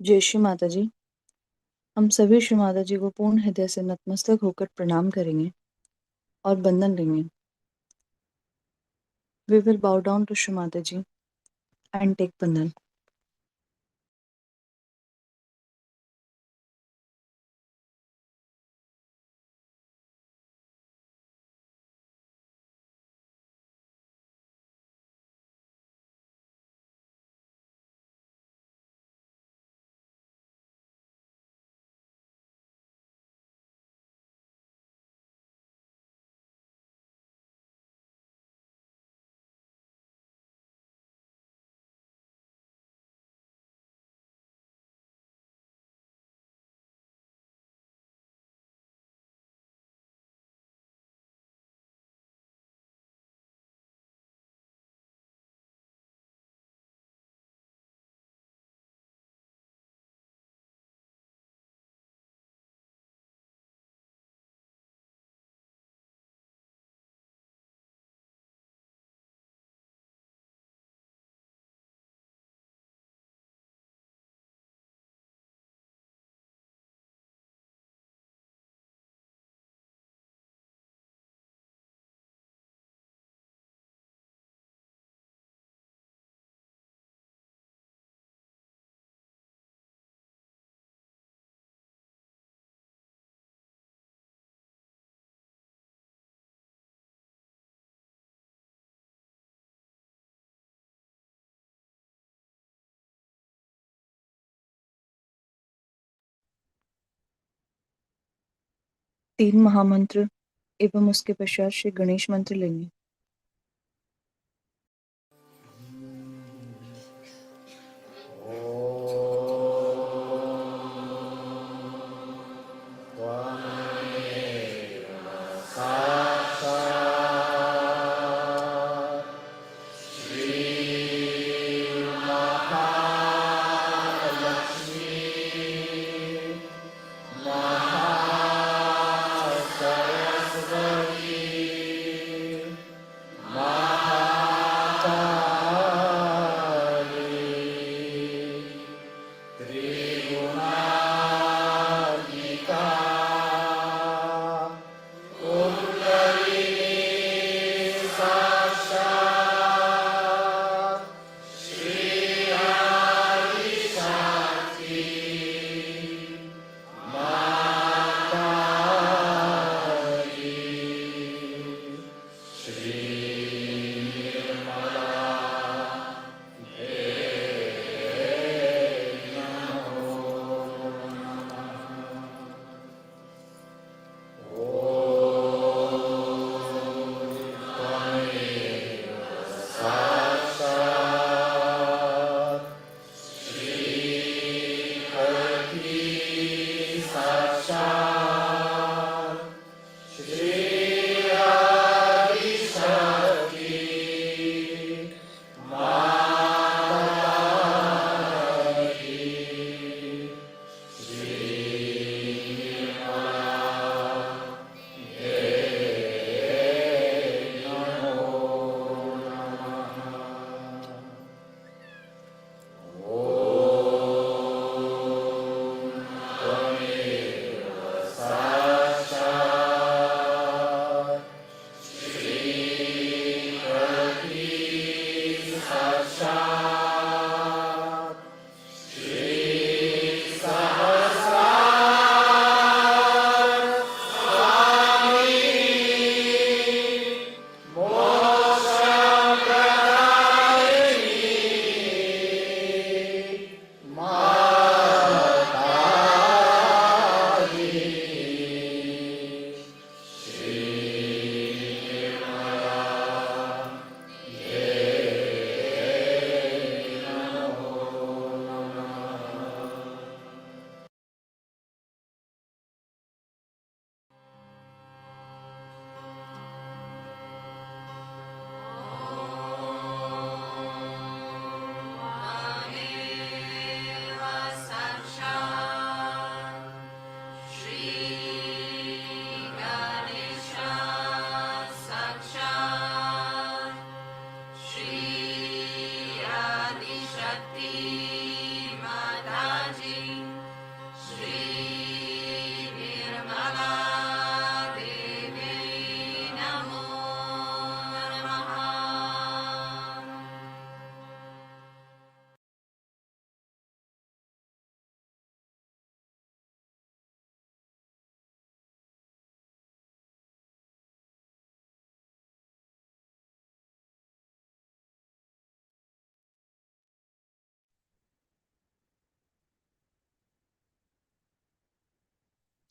जय श्री माता जी। हम सभी श्री माता जी को पूर्ण हृदय से नतमस्तक होकर प्रणाम करेंगे और बंधन लेंगे। We will bow down to Shri Mata ji and take bandhan. तीन महामंत्र एवं उसके पश्चात श्री गणेश मंत्र लेंगे।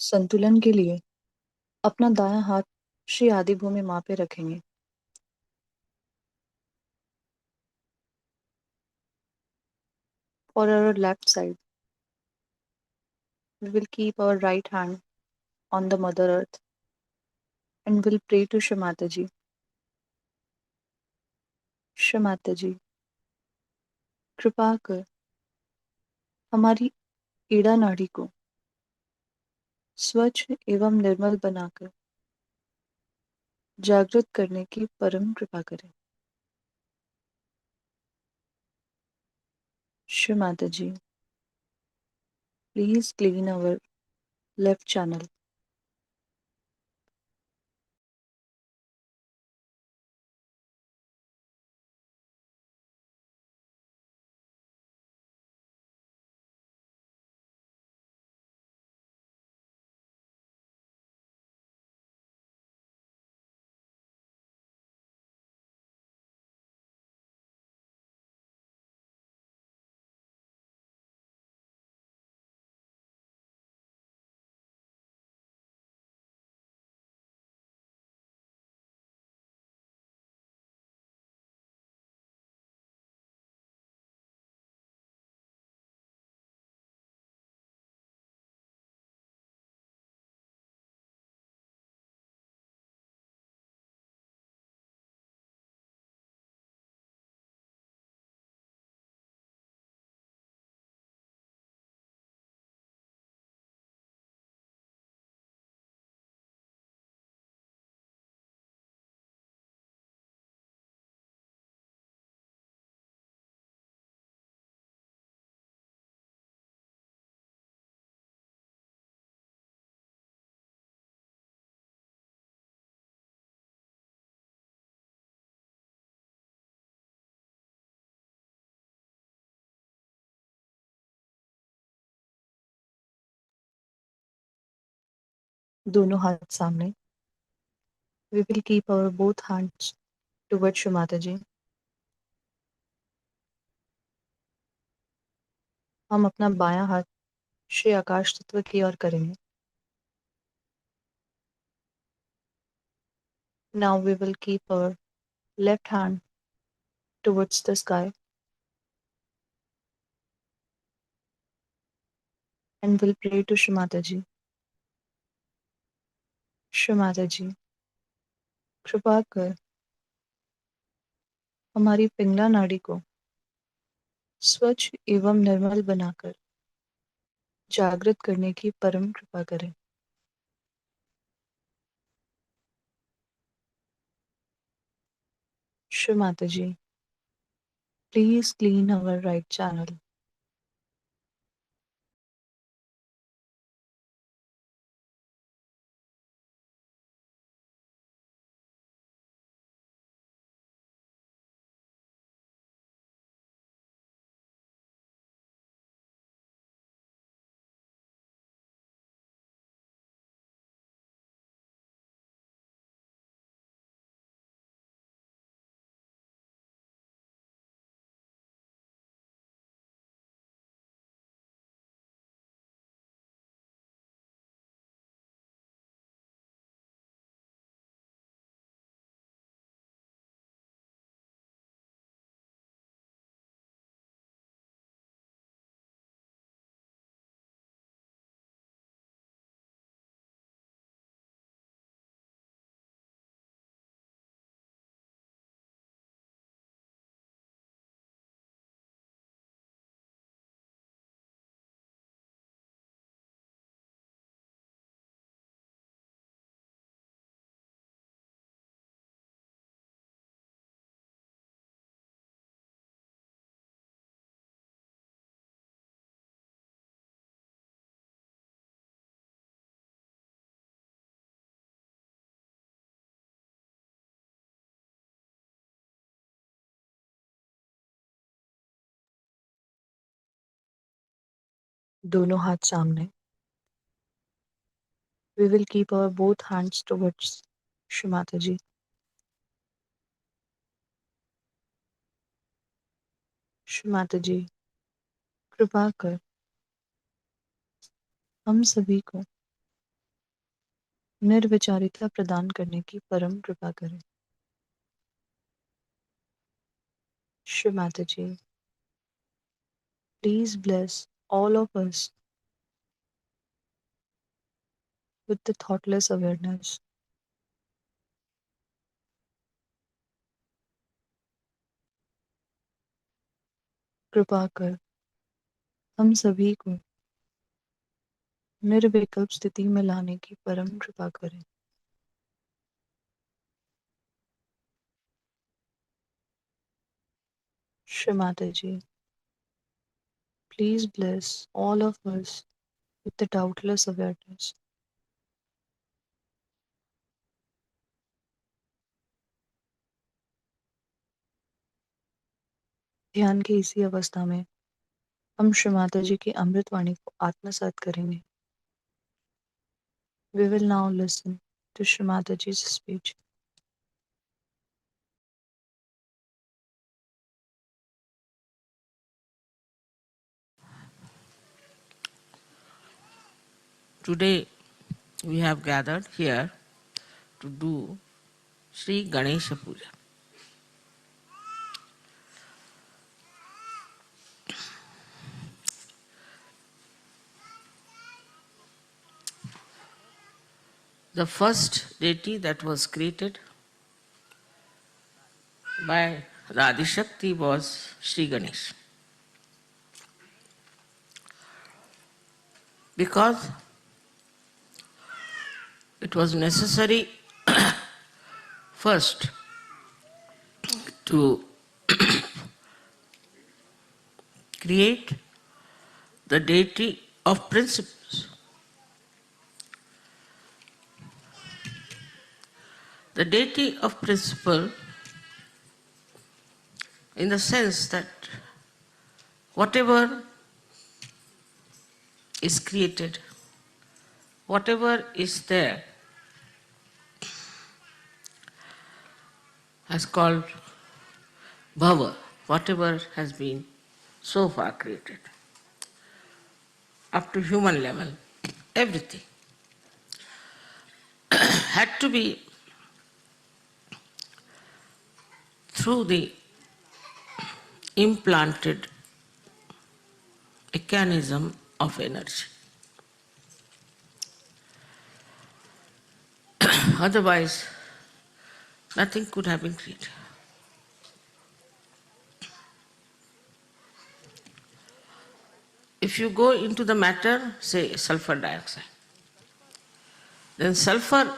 संतुलन के लिए अपना दायां हाथ श्री आदि भूमि माँ पे रखेंगे। For our left side, we will keep our right hand on the Mother Earth and will pray to Shri Mataji. Shri माताजी, कृपा कर हमारी ईड़ा नाड़ी को स्वच्छ एवं निर्मल बनाकर जागृत करने की परम कृपा करें। श्री माताजी, please clean our left channel. दोनों हाथ सामने। We will keep our both hands towards Shri Mataji. हम अपना बायां हाथ श्री आकाश तत्व की ओर करेंगे। Now we will keep our left hand towards the sky and will pray to Shri Mataji. Shri माताजी, कृपा कर हमारी पिंगला नाड़ी को स्वच्छ एवं निर्मल बनाकर जागृत करने की परम कृपा करें। श्री माताजी, please clean our right channel. दोनों हाथ सामने। We will keep our both hands towards Shri Mataji. Shri माताजी, कृपा कर हम सभी को निर्विचारिता प्रदान करने की परम कृपा करें। श्री माता जी, please bless all of us with the thoughtless awareness. कृपा कर हम सभी को निर्विकल्प स्थिति में लाने की परम कृपा करें। श्री माता जी, please bless all of us with the doubtless awareness. ध्यान की इसी अवस्था में हम श्री माता जी की अमृत वाणी को आत्मसात करेंगे। We will now listen to Shri Mataji's speech. Today we have gathered here to do Sri Ganesha Puja. The first deity that was created by the Adishakti was Sri Ganesha. Because it was necessary first to create the deity of principles. The deity of principle in the sense that whatever is created, whatever is there, has called bhava, whatever has been so far created, up to human level, everything had to be through the implanted mechanism of energy. Otherwise, nothing could have been created. If you go into the matter, say sulfur dioxide, then sulfur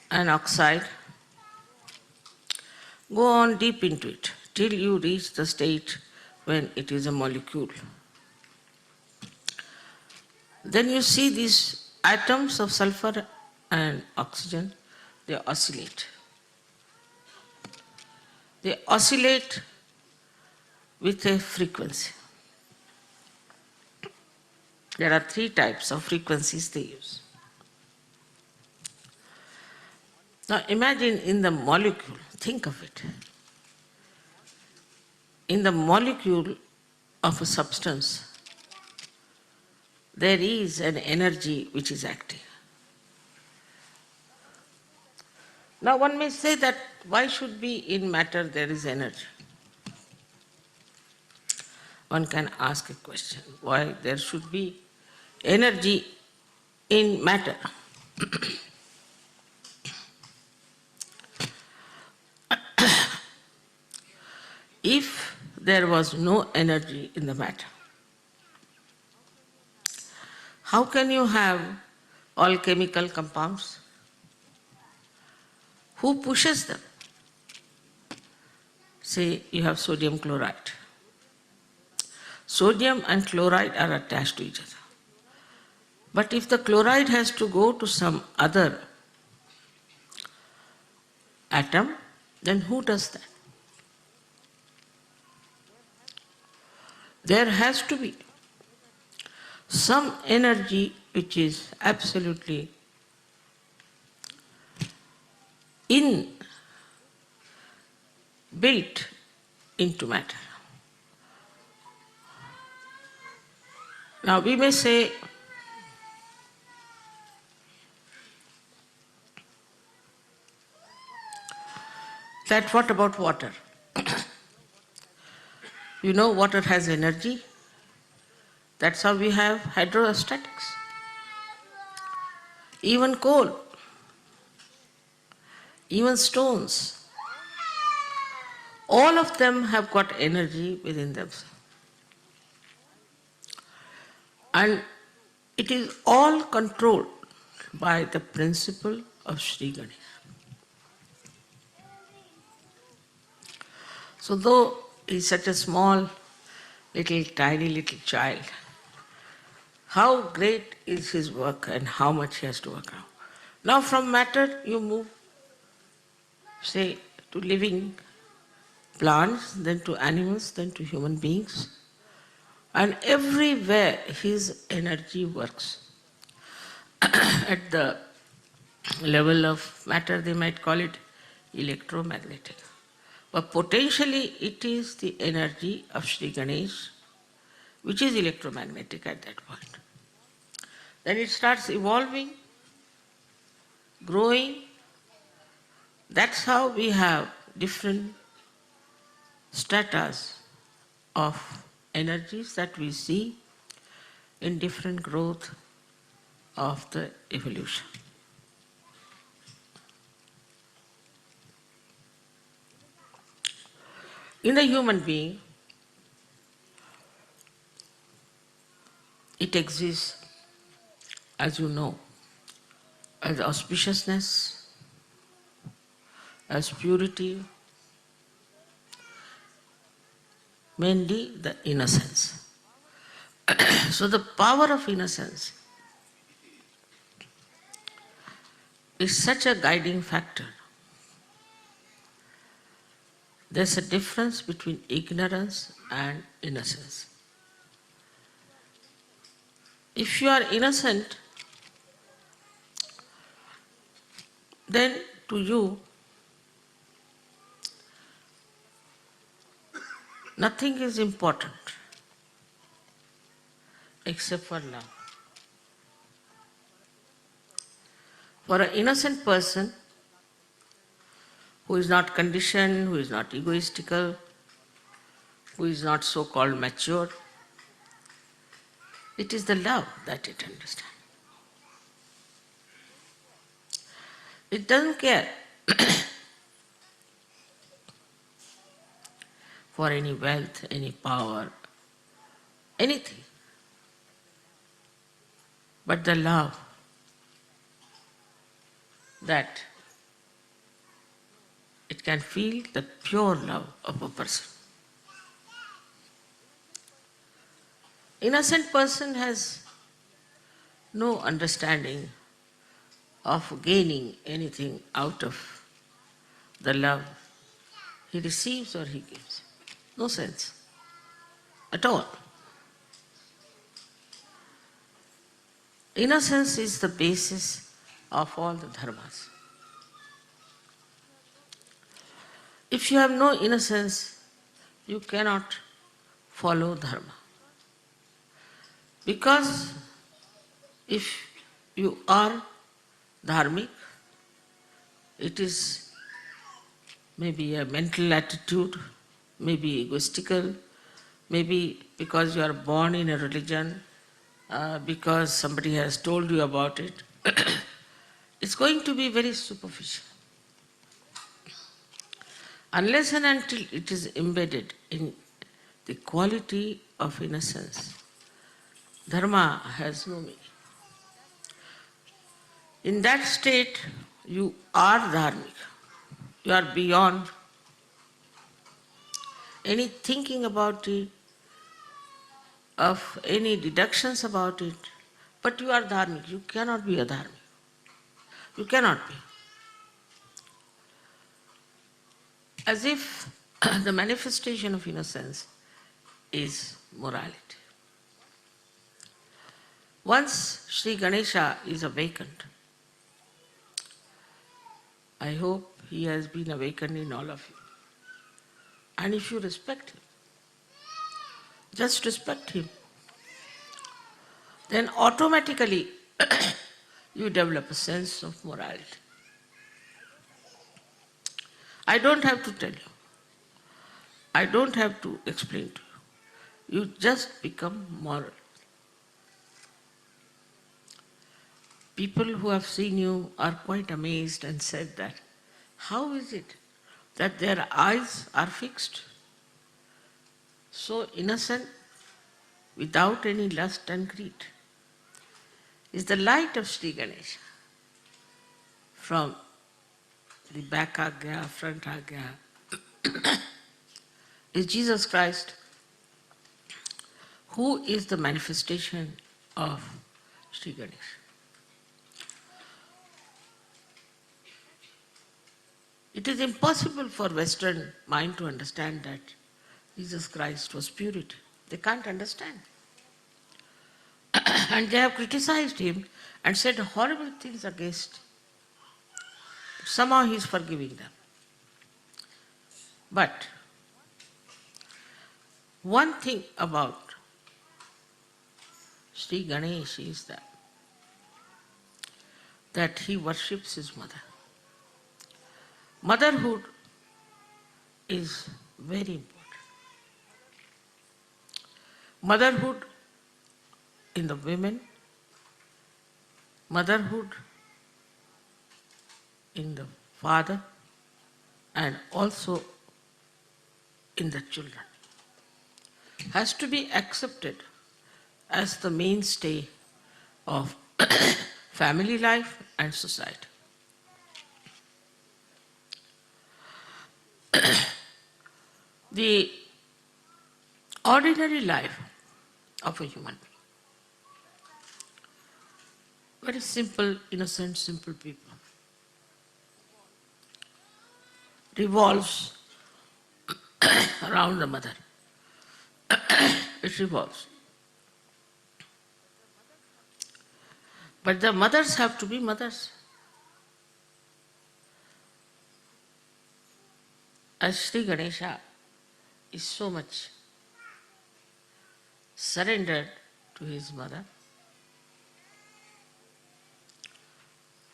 and oxide go on deep into it till you reach the state when it is a molecule. Then you see these atoms of sulfur and oxygen, they oscillate. They oscillate with a frequency. There are 3 types of frequencies they use. Now imagine in the molecule, think of it. In the molecule of a substance, there is an energy which is active. Now one may say that why should be in matter there is energy? One can ask a question, why there should be energy in matter? If there was no energy in the matter, how can you have all chemical compounds? Who pushes them? Say you have sodium chloride. Sodium and chloride are attached to each other. But if the chloride has to go to some other atom, then who does that? There has to be some energy which is absolutely built into matter. Now we may say That what about water? You know, water has energy. That's how we have hydrostatics. Even coal, even stones, all of them have got energy within themselves. And it is all controlled by the principle of Sri Ganesha. So though he's such a small, little, tiny little child, how great is his work and how much he has to work out. Now from matter you move, say, to living plants, then to animals, then to human beings. And everywhere his energy works. At the level of matter, they might call it electromagnetic. But potentially it is the energy of Sri Ganesh, which is electromagnetic at that point. Then it starts evolving, growing. That's how we have different stratas of energies that we see in different growth of the evolution. In the human being, it exists, as you know, as auspiciousness, as purity, mainly the innocence. So the power of innocence is such a guiding factor. There's a difference between ignorance and innocence. If you are innocent, then to you, nothing is important except for love. For an innocent person who is not conditioned, who is not egoistical, who is not so-called mature, it is the love that it understands. It doesn't care for any wealth, any power, anything, but the love that it can feel, the pure love of a person. Innocent person has no understanding of gaining anything out of the love he receives or he gives. No sense at all. Innocence is the basis of all the dharmas. If you have no innocence, you cannot follow dharma. Because if you are dharmic, it is maybe a mental attitude, maybe egoistical, maybe because you are born in a religion, because somebody has told you about it. It's going to be very superficial. Unless and until it is embedded in the quality of innocence, dharma has no meaning. In that state, you are dharmic. You are beyond any thinking about it, of any deductions about it, but you are dharmic. You cannot be a dharmic. You cannot be. As if the manifestation of innocence is morality. Once Sri Ganesha is awakened, I hope he has been awakened in all of you. And if you respect him, just respect him, then automatically you develop a sense of morality. I don't have to tell you. I don't have to explain to you. You just become moral. People who have seen you are quite amazed and said that, how is it that their eyes are fixed, so innocent, without any lust and greed? Is the light of Sri Ganesha. From the back agya, front agya, is Jesus Christ, who is the manifestation of Sri Ganesha. It is impossible for Western mind to understand that Jesus Christ was purity. They can't understand. And they have criticized him and said horrible things against him. Somehow he is forgiving them. But one thing about Sri Ganesh is that he worships his mother. Motherhood is very important. Motherhood in the women, motherhood in the father, and also in the children, has to be accepted as the mainstay of family life and society. The ordinary life of a human being, very simple, innocent, simple people, revolves around the mother. It revolves. But the mothers have to be mothers. As Sri Ganesha is so much surrendered to his mother,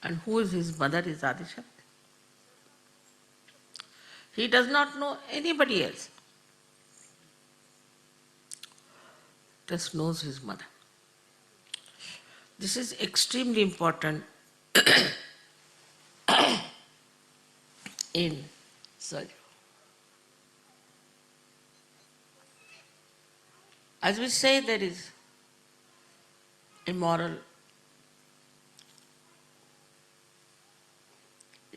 and who is his mother is Adishakti. He does not know anybody else, just knows his mother. This is extremely important in surgery. As we say, there is immoral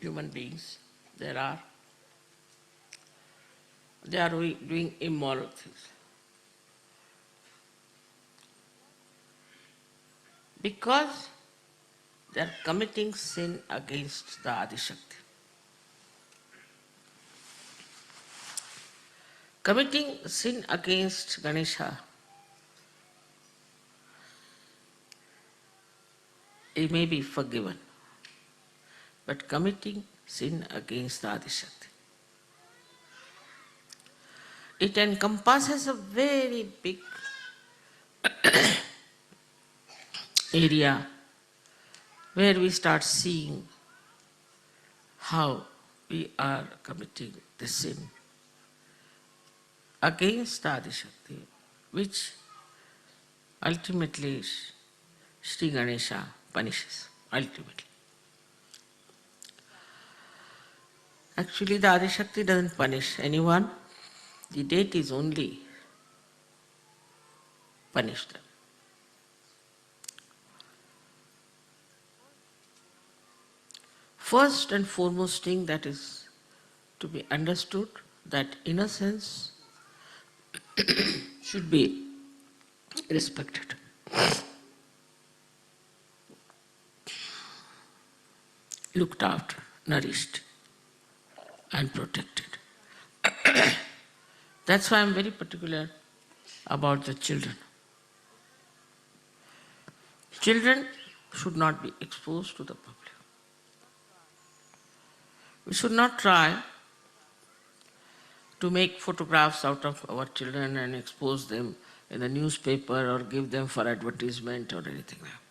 human beings. They are doing immoral things. Because they are committing sin against the Adishakti. Committing sin against Ganesha, it may be forgiven. But committing sin against the Adishakti, it encompasses a very big area where we start seeing how we are committing the sin against the Adishakti, which ultimately Sri Ganesha punishes, ultimately. Actually, the Adishakti doesn't punish anyone. The deities only punish them. First and foremost thing that is to be understood, that innocence should be respected. Looked after, nourished, and protected. That's why I'm very particular about the children. Children should not be exposed to the public. We should not try to make photographs out of our children and expose them in the newspaper or give them for advertisement or anything like that.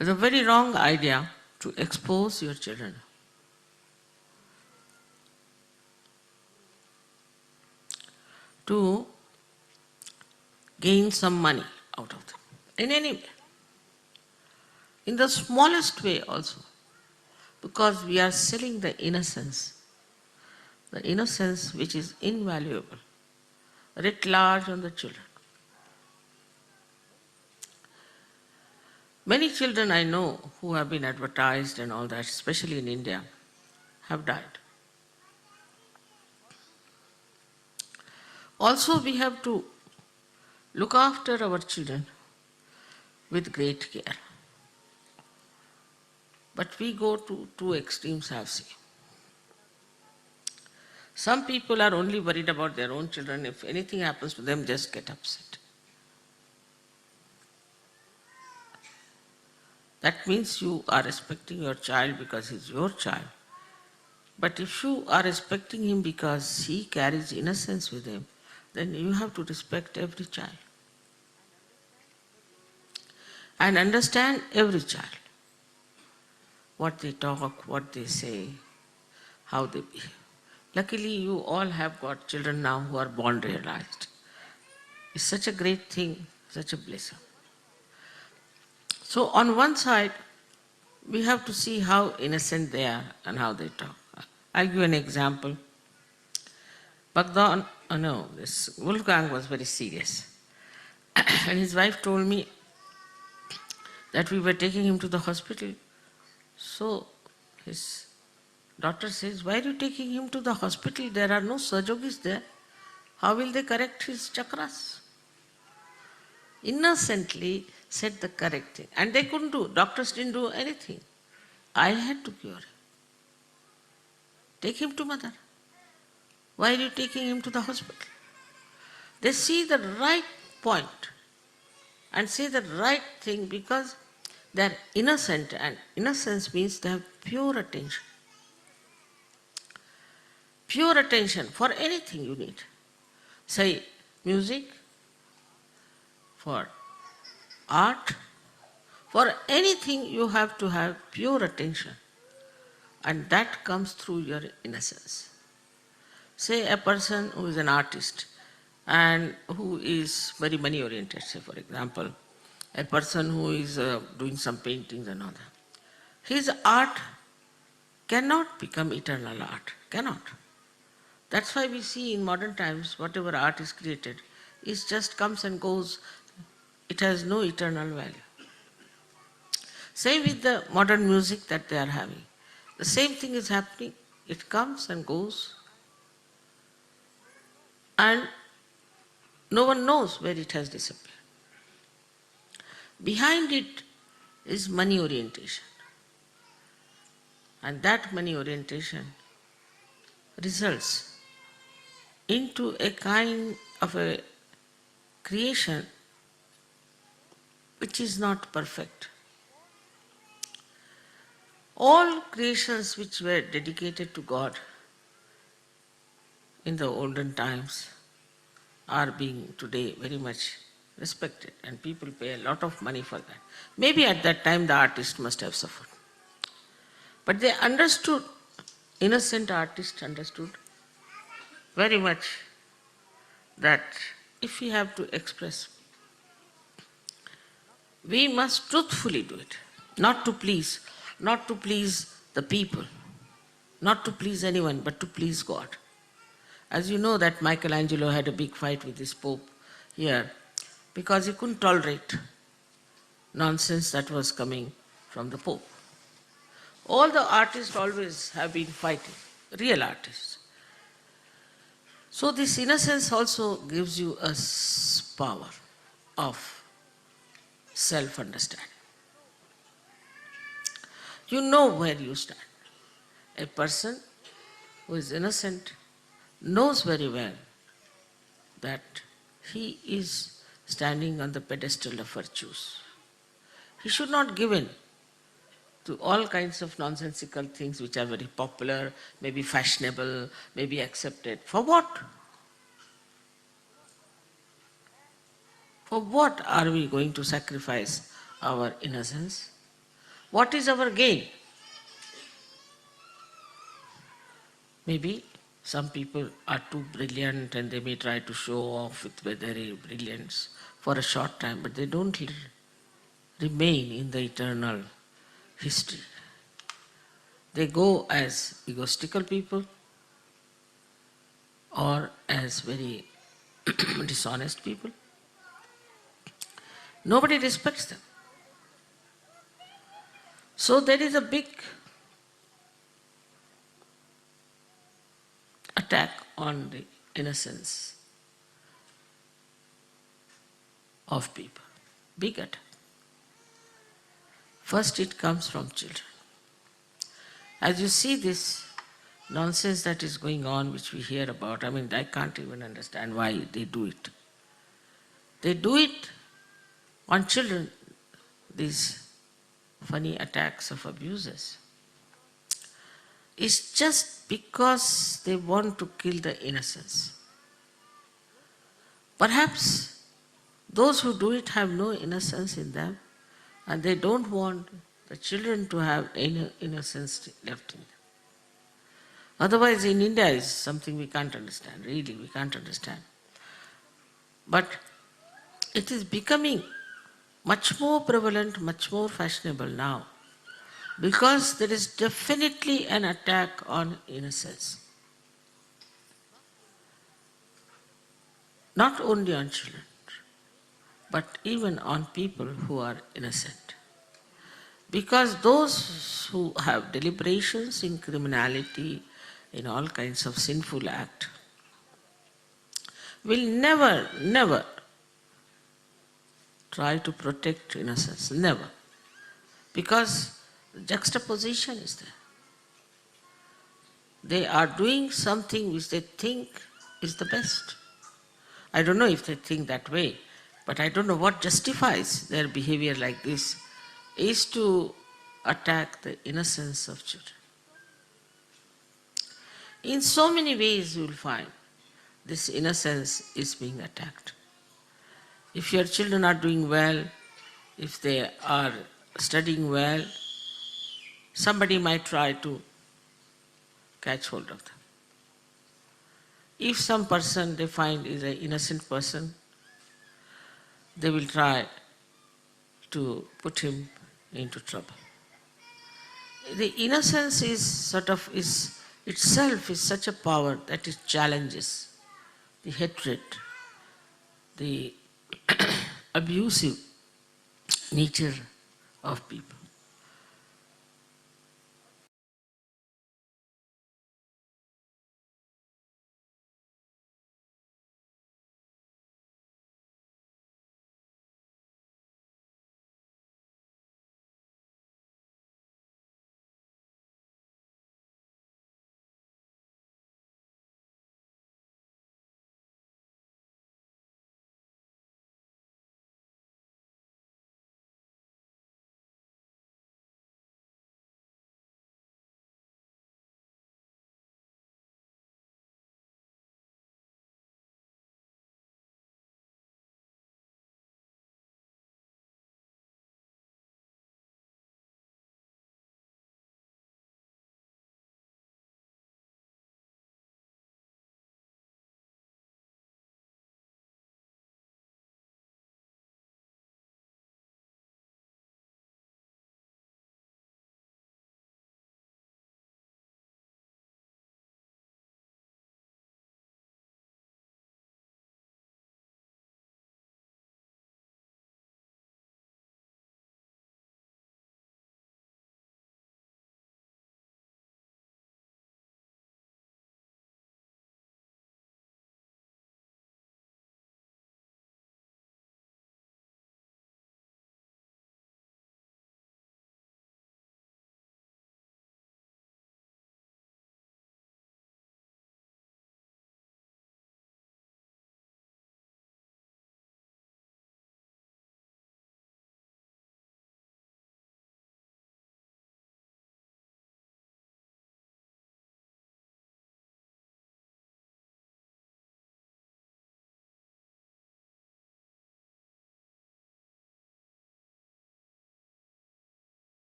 It's a very wrong idea to expose your children to gain some money out of them. In any way. In the smallest way also. Because we are selling the innocence which is invaluable, writ large on the children. Many children I know who have been advertised and all that, especially in India, have died. Also, we have to look after our children with great care. But we go to two extremes, I've seen. Some people are only worried about their own children. If anything happens to them, just get upset. That means you are respecting your child because he's your child. But if you are respecting him because he carries innocence with him, then you have to respect every child. And understand every child. What they talk, what they say, how they behave. Luckily, you all have got children now who are born realized. It's such a great thing, such a blessing. So on one side, we have to see how innocent they are and how they talk. I'll give an example. This Wolfgang was very serious. And his wife told me that we were taking him to the hospital. So his daughter says, "Why are you taking him to the hospital? There are no surgeons there. How will they correct his chakras?" Innocently said the correct thing. And they couldn't do. Doctors didn't do anything. I had to cure him. Take him to mother. Why are you taking him to the hospital? They see the right point and say the right thing because they are innocent, and innocence means they have pure attention. Pure attention for anything you need. Say music, for art, for anything you have to have pure attention. And that comes through your innocence. Say a person who is an artist and who is very money oriented, say for example, a person who is doing some paintings and all that. His art cannot become eternal art, cannot. That's why we see in modern times whatever art is created, it just comes and goes. It has no eternal value. Same with the modern music that they are having. The same thing is happening. It comes and goes. And no one knows where it has disappeared. Behind it is money orientation. And that money orientation results into a kind of a creation which is not perfect. All creations which were dedicated to God in the olden times are being today very much respected, and people pay a lot of money for that. Maybe at that time the artist must have suffered. But they understood, innocent artists understood very much that if we have to express, we must truthfully do it, not to please the people, not to please anyone, but to please God. As you know that Michelangelo had a big fight with this Pope here because he couldn't tolerate nonsense that was coming from the Pope. All the artists always have been fighting, real artists. So this innocence also gives you a power of self-understanding. You know where you stand. A person who is innocent knows very well that he is standing on the pedestal of virtues. He should not give in to all kinds of nonsensical things which are very popular, maybe fashionable, maybe accepted. For what? For what are we going to sacrifice our innocence? What is our gain? Maybe some people are too brilliant and they may try to show off with their brilliance for a short time, but they don't remain in the eternal history. They go as egotistical people or as very dishonest people. Nobody respects them. So there is a big attack on the innocence of people. Big attack. First it comes from children. As you see this nonsense that is going on, which we hear about, I mean, I can't even understand why they do it. They do it on children, these funny attacks of abusers. It's just because they want to kill the innocence. Perhaps those who do it have no innocence in them, and they don't want the children to have any innocence left in them. Otherwise, in India is something we can't understand, really, we can't understand. But it is becoming much more prevalent, much more fashionable now, because there is definitely an attack on innocence. Not only on children, but even on people who are innocent. Because those who have deliberations in criminality, in all kinds of sinful act, will never, never try to protect innocence, never. Because the juxtaposition is there. They are doing something which they think is the best. I don't know if they think that way, but I don't know what justifies their behavior like this, is to attack the innocence of children. In so many ways you will find this innocence is being attacked. If your children are doing well, if they are studying well, somebody might try to catch hold of them. If some person they find is an innocent person, they will try to put him into trouble. The innocence is sort of is itself is such a power that it challenges the hatred, the abusive nature of people.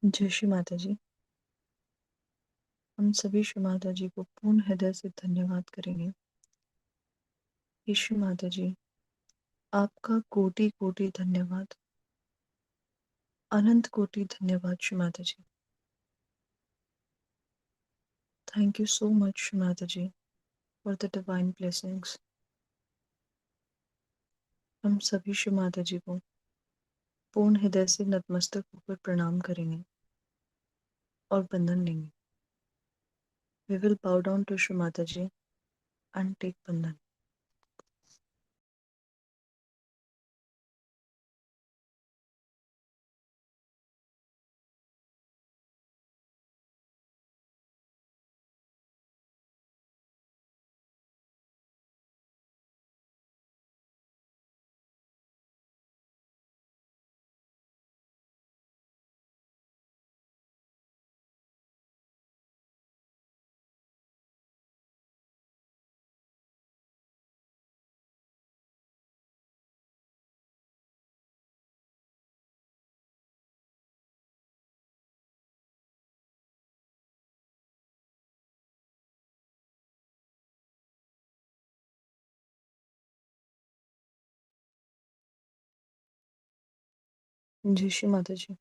जय श्री माता जी। हम सभी श्री माता जी को पूर्ण हृदय से धन्यवाद करेंगे। हे श्री माता जी, आपका कोटि कोटि धन्यवाद, अनंत कोटि धन्यवाद Shri Mata ji. Thank you so much Shri Mata ji for the divine blessings. हम सभी श्री माता जी को पूर्ण हृदय से नतमस्तक होकर प्रणाम करेंगे और बंधन लेंगे। We will bow down to Shri Mata ji and take बंधन। जय श्री माता जी।